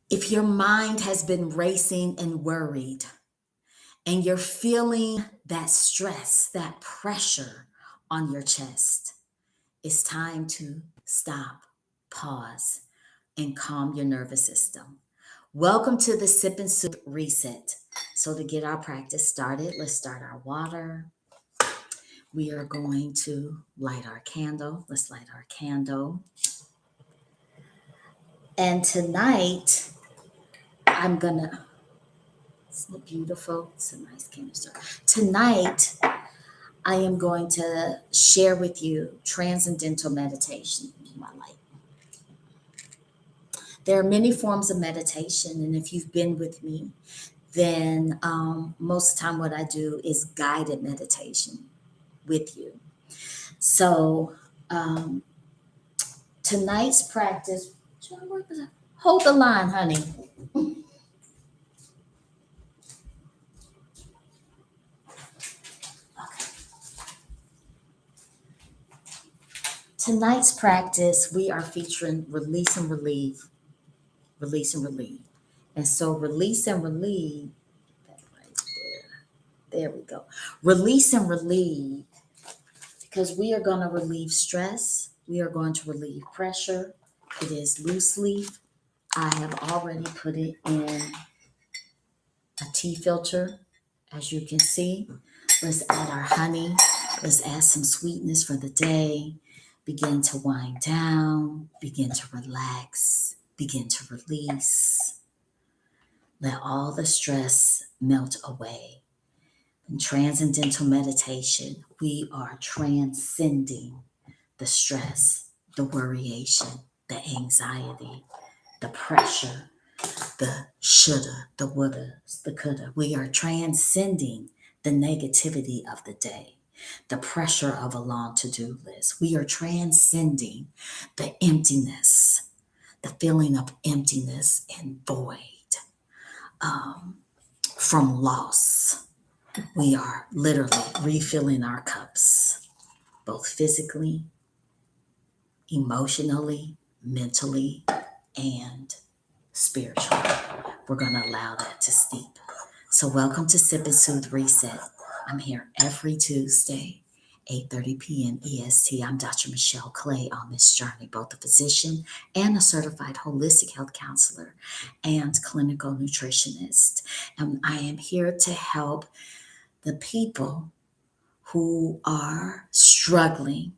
If your mind has been racing and worried, and you're feeling that stress, that pressure on your chest, it's time to stop, pause, and calm your nervous system. Welcome to the Sip and Soothe Reset. So, to get our practice started, let's start our water. We are going to light our candle. Let's light our candle. And tonight, I'm gonna, isn't it beautiful? It's a nice canister. Tonight, I am going to share with you Transcendental Meditation in my life. There are many forms of meditation, and if you've been with me, then most of the time what I do is guided meditation with you. So tonight's practice, hold the line, honey. Tonight's practice, we are featuring release and relieve, release and relieve. And so release and relieve, that right there we go. Release and relieve, because we are going to relieve stress. We are going to relieve pressure. It is loose leaf. I have already put it in a tea filter, as you can see. Let's add our honey. Let's add some sweetness for the day. Begin to wind down. Begin to relax. Begin to release. Let all the stress melt away. In Transcendental Meditation, we are transcending the stress, the worryation, the anxiety, the pressure, the shoulda, the woulda, the coulda. We are transcending the negativity of the day, the pressure of a long to-do list. We are transcending the emptiness, the feeling of emptiness and void from loss. We are literally refilling our cups, both physically, emotionally, mentally, and spiritually. We're going to allow that to steep. So welcome to Sip and Soothe Reset. I'm here every Tuesday, 8:30 p.m. EST. I'm Dr. Michelle Clay on this journey, both a physician and a certified holistic health counselor and clinical nutritionist. And I am here to help the people who are struggling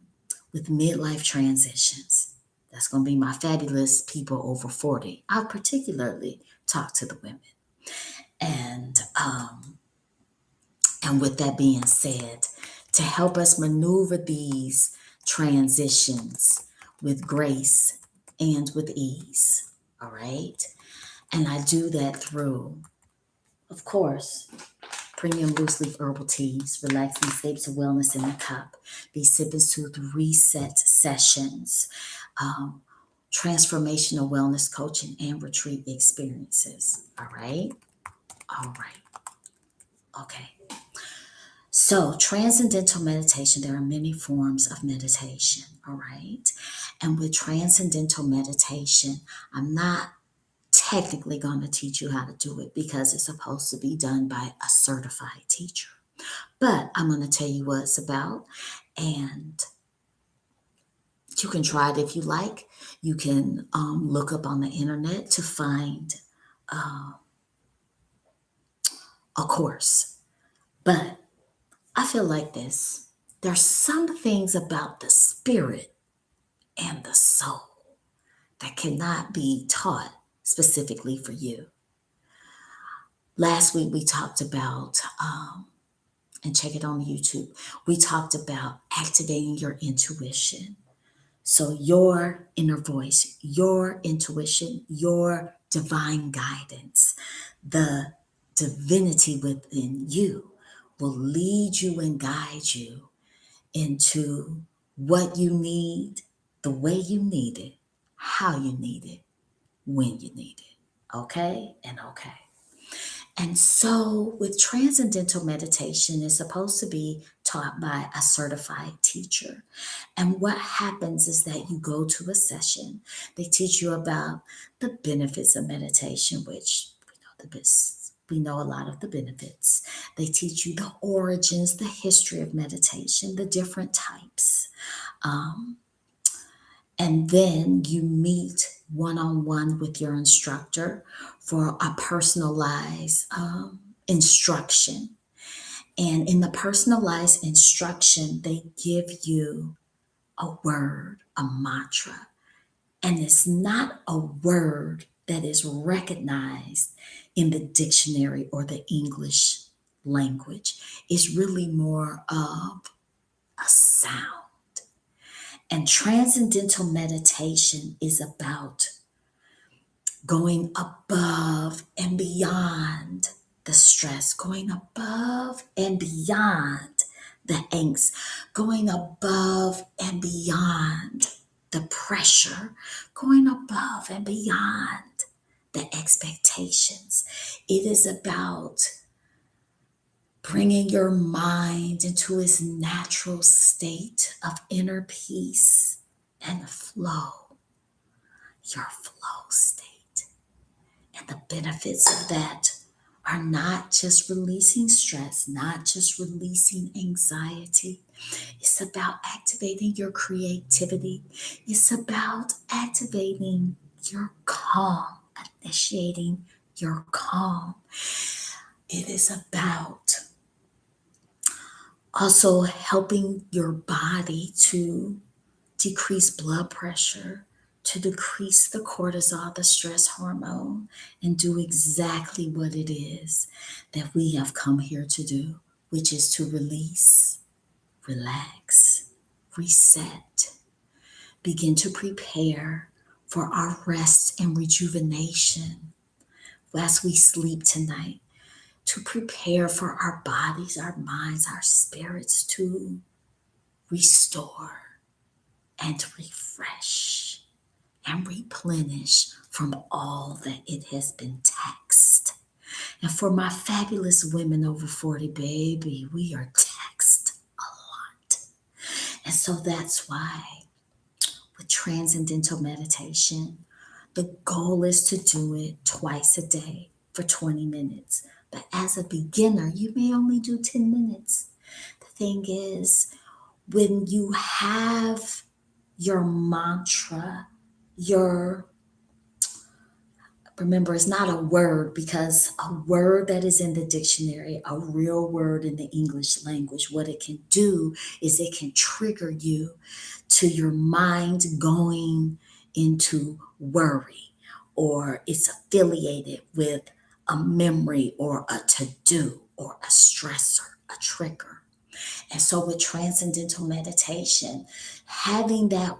with midlife transitions. That's going to be my fabulous people over 40. I'll particularly talk to the women. And with that being said, to help us maneuver these transitions with grace and with ease, all right? And I do that through, of course, premium loose leaf herbal teas, relaxing escapes of wellness in a cup, these Sip and Soothe Reset sessions, transformational wellness coaching, and retreat experiences. All right? All right. Okay. So, transcendental meditation, there are many forms of meditation. All right. And with transcendental meditation, I'm not technically going to teach you how to do it because it's supposed to be done by a certified teacher. But I'm going to tell you what it's about, and you can try it if you like. You can look up on the internet to find a course. But I feel like this. There's some things about the spirit and the soul that cannot be taught specifically for you. Last week we talked about, and check it on YouTube, we talked about activating your intuition. So your inner voice, your intuition, your divine guidance, the divinity within you will lead you and guide you into what you need, the way you need it, how you need it, when you need it. Okay? And okay. And so with transcendental meditation, it's supposed to be taught by a certified teacher. And what happens is that you go to a session, they teach you about the benefits of meditation, which we know the best. We know a lot of the benefits. They teach you the origins, the history of meditation, the different types. Um, and then you meet one-on-one with your instructor for a personalized instruction. And in the personalized instruction, they give you a word, a mantra. And it's not a word that is recognized in the dictionary or the English language. It's really more of a sound. And transcendental meditation is about going above and beyond the stress, going above and beyond the angst, going above and beyond the pressure, going above and beyond the expectations. It is about bringing your mind into its natural state of inner peace and flow, your flow state. And the benefits of that are not just releasing stress, not just releasing anxiety. It's about activating your creativity. It's about activating your calm, initiating your calm. It is about also helping your body to decrease blood pressure, to decrease the cortisol, the stress hormone, and do exactly what it is that we have come here to do, which is to release, relax, reset, begin to prepare for our rest and rejuvenation as we sleep tonight, to prepare for our bodies, our minds, our spirits to restore and refresh and replenish from all that it has been taxed. And for my fabulous women over 40, baby, we are taxed a lot. And so that's why with transcendental meditation, the goal is to do it twice a day for 20 minutes. But as a beginner, you may only do 10 minutes. The thing is, when you have your mantra, remember, it's not a word, because a word that is in the dictionary, a real word in the English language, what it can do is it can trigger you to your mind going into worry, or it's affiliated with a memory or a to-do or a stressor, a trigger. And so with transcendental meditation, having that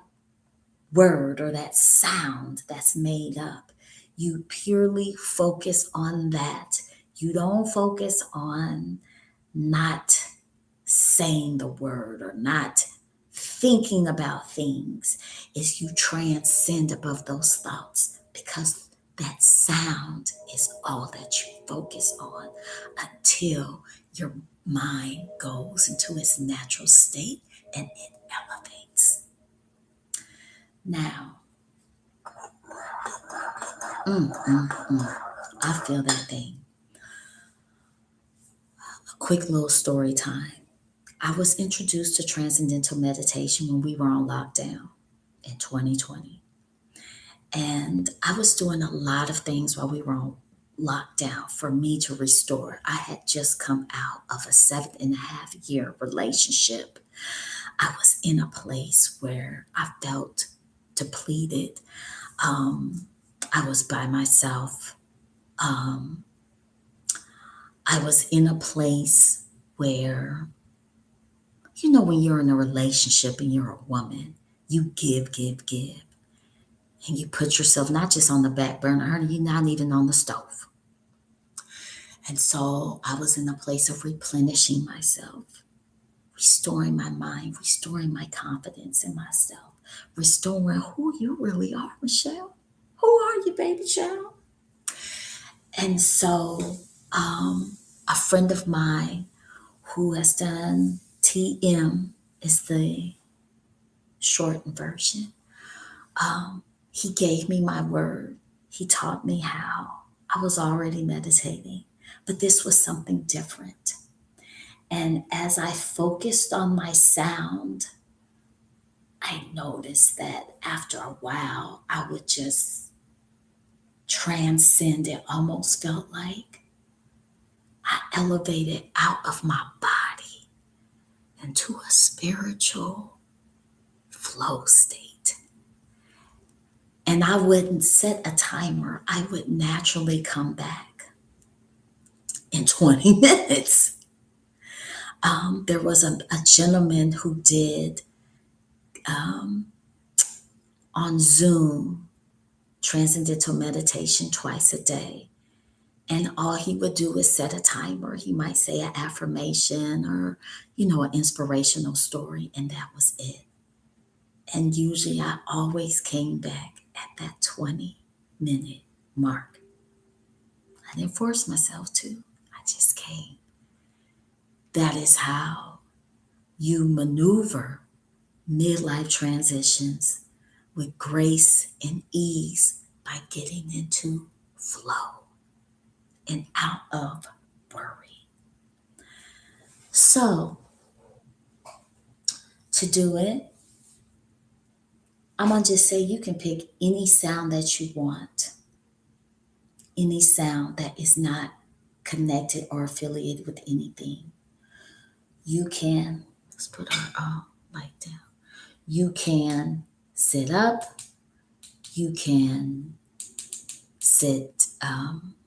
word or that sound that's made up, you purely focus on that. You don't focus on not saying the word or not thinking about things. Is you transcend above those thoughts, because that sound is all that you focus on until your mind goes into its natural state and it elevates. Now, I feel that thing. A quick little story time. I was introduced to transcendental meditation when we were on lockdown in 2020. And I was doing a lot of things while we were on lockdown for me to restore. I had just come out of a 7.5-year relationship. I was in a place where I felt depleted. I was by myself. I was in a place where, when you're in a relationship and you're a woman, you give, give, give. And you put yourself not just on the back burner, honey, you're not even on the stove. And so I was in a place of replenishing myself, restoring my mind, restoring my confidence in myself, restoring who you really are, Michelle. Who are you, baby child? And so A friend of mine who has done TM is the shortened version. He gave me my word. He taught me how. I was already meditating, but this was something different. And as I focused on my sound, I noticed that after a while, I would just transcend. It almost felt like I elevated out of my body into a spiritual flow state. And I wouldn't set a timer, I would naturally come back in 20 minutes. There was a gentleman who did um, on Zoom Transcendental Meditation twice a day. And all he would do is set a timer. He might say an affirmation or, an inspirational story, and that was it. And usually I always came back at that 20-minute mark. I didn't force myself to, I just came. That is how you maneuver midlife transitions with grace and ease by getting into flow and out of worry. So, to do it, I'm going to just say you can pick any sound that you want, any sound that is not connected or affiliated with anything. You can, let's put our light down. You can sit up, you can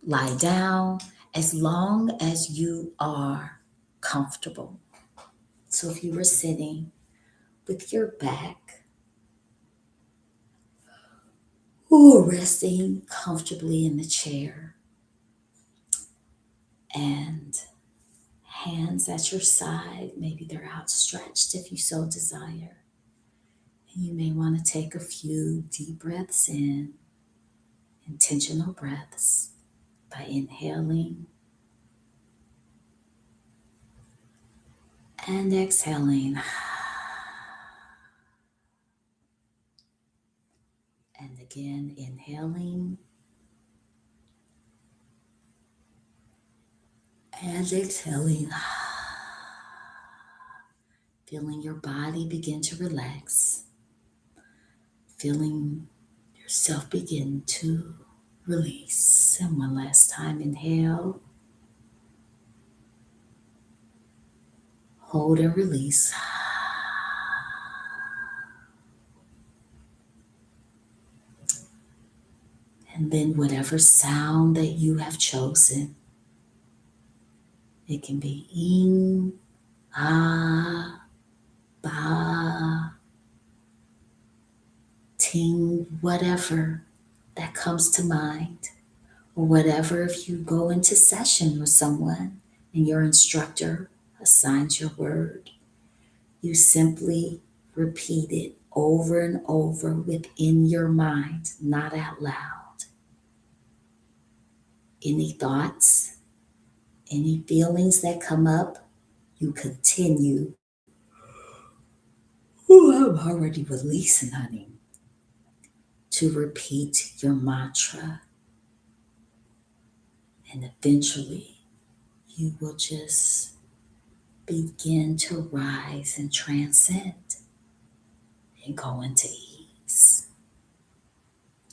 lie down, as long as you are comfortable. So if you were sitting with your back or resting comfortably in the chair and hands at your side, maybe they're outstretched if you so desire. And you may want to take a few deep breaths in, intentional breaths, by inhaling and exhaling. And again, inhaling and exhaling. Feeling your body begin to relax. Feeling yourself begin to release. And one last time, inhale. Hold and release. And then whatever sound that you have chosen, it can be ing, ah, ba, ting, whatever that comes to mind. Or whatever, if you go into session with someone and your instructor assigns your word, you simply repeat it over and over within your mind, not out loud. Any thoughts, any feelings that come up, you continue. I'm already releasing, honey. To repeat your mantra. And eventually, you will just begin to rise and transcend and go into ease.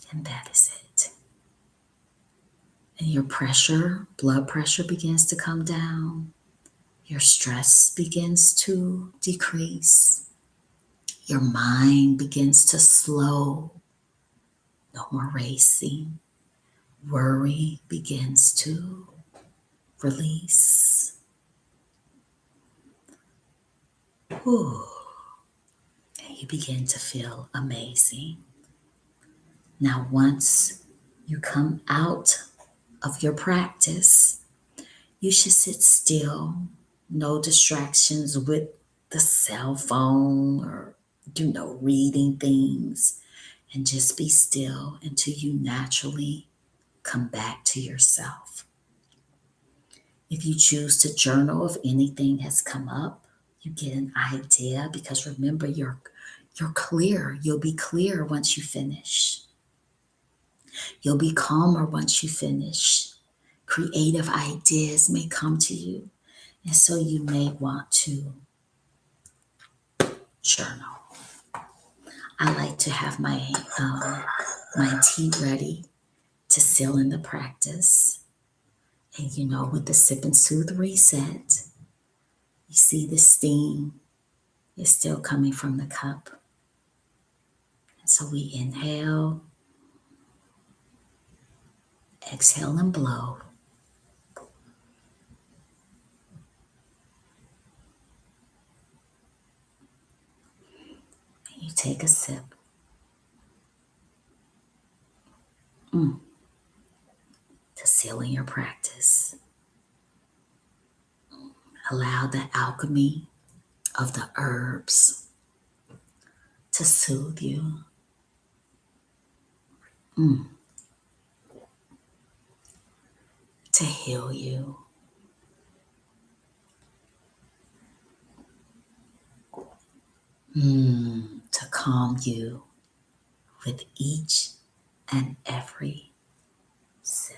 And that is it. And your blood pressure begins to come down. Your stress begins to decrease. Your mind begins to slow. No more racing. Worry begins to release. Ooh. And you begin to feel amazing. Now, once you come out of your practice, you should sit still, no distractions with the cell phone or, reading things, and just be still until you naturally come back to yourself. If you choose to journal, if anything has come up, you get an idea, because remember, you're clear. You'll be clear once you finish. You'll be calmer once you finish. Creative ideas may come to you. And so you may want to journal. I like to have my tea ready to seal in the practice. And with the Sip and Soothe Reset, you see the steam is still coming from the cup. And so we inhale, exhale, and blow. And you take a sip. To seal in your practice. Allow the alchemy of the herbs to soothe you. To heal you. To calm you with each and every sip.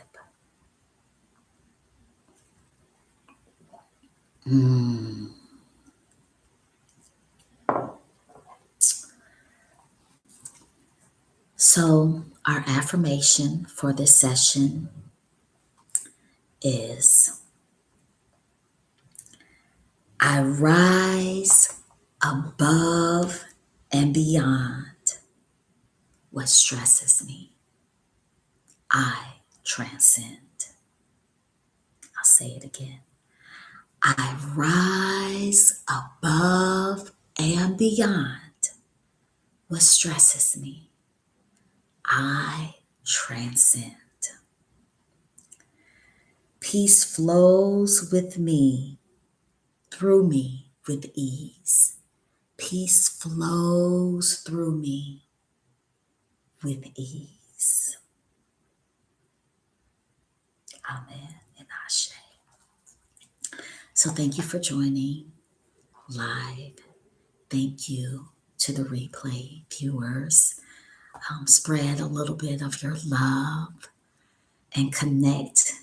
So our affirmation for this session is, I rise above and beyond what stresses me. I transcend. I'll say it again. I rise above and beyond what stresses me. I transcend. Peace flows with me, through me with ease. Peace flows through me with ease. Amen and Ashe. So thank you for joining live. Thank you to the replay viewers. Spread a little bit of your love and connect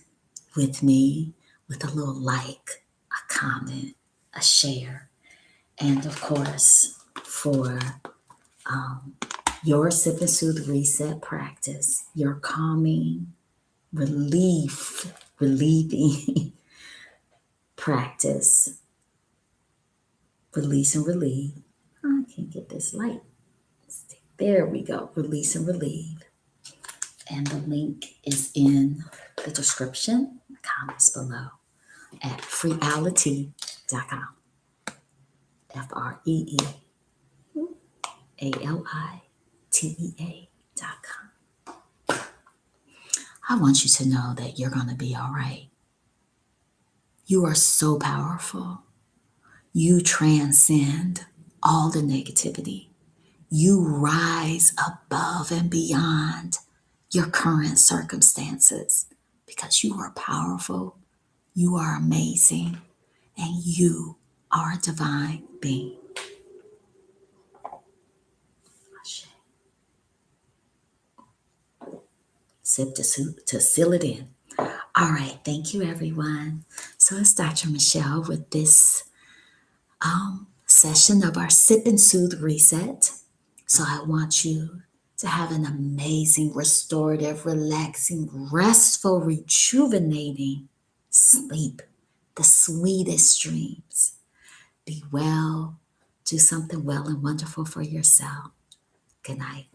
with me with a little like, a comment, a share. And of course, for your Sip and Soothe Reset practice, your calming, relieving practice, release and relieve. I can't get this light. There we go. Release and relieve. And the link is in the description, the comments below at freealitea.com. freealitea.com. I want you to know that you're going to be all right. You are so powerful. You transcend all the negativity. You rise above and beyond your current circumstances because you are powerful, you are amazing, and you are a divine being. Sip to seal it in. All right, thank you, everyone. So it's Dr. Michelle with this session of our Sip and Soothe Reset. So I want you to have an amazing, restorative, relaxing, restful, rejuvenating sleep, the sweetest dreams. Be well, do something well and wonderful for yourself. Good night.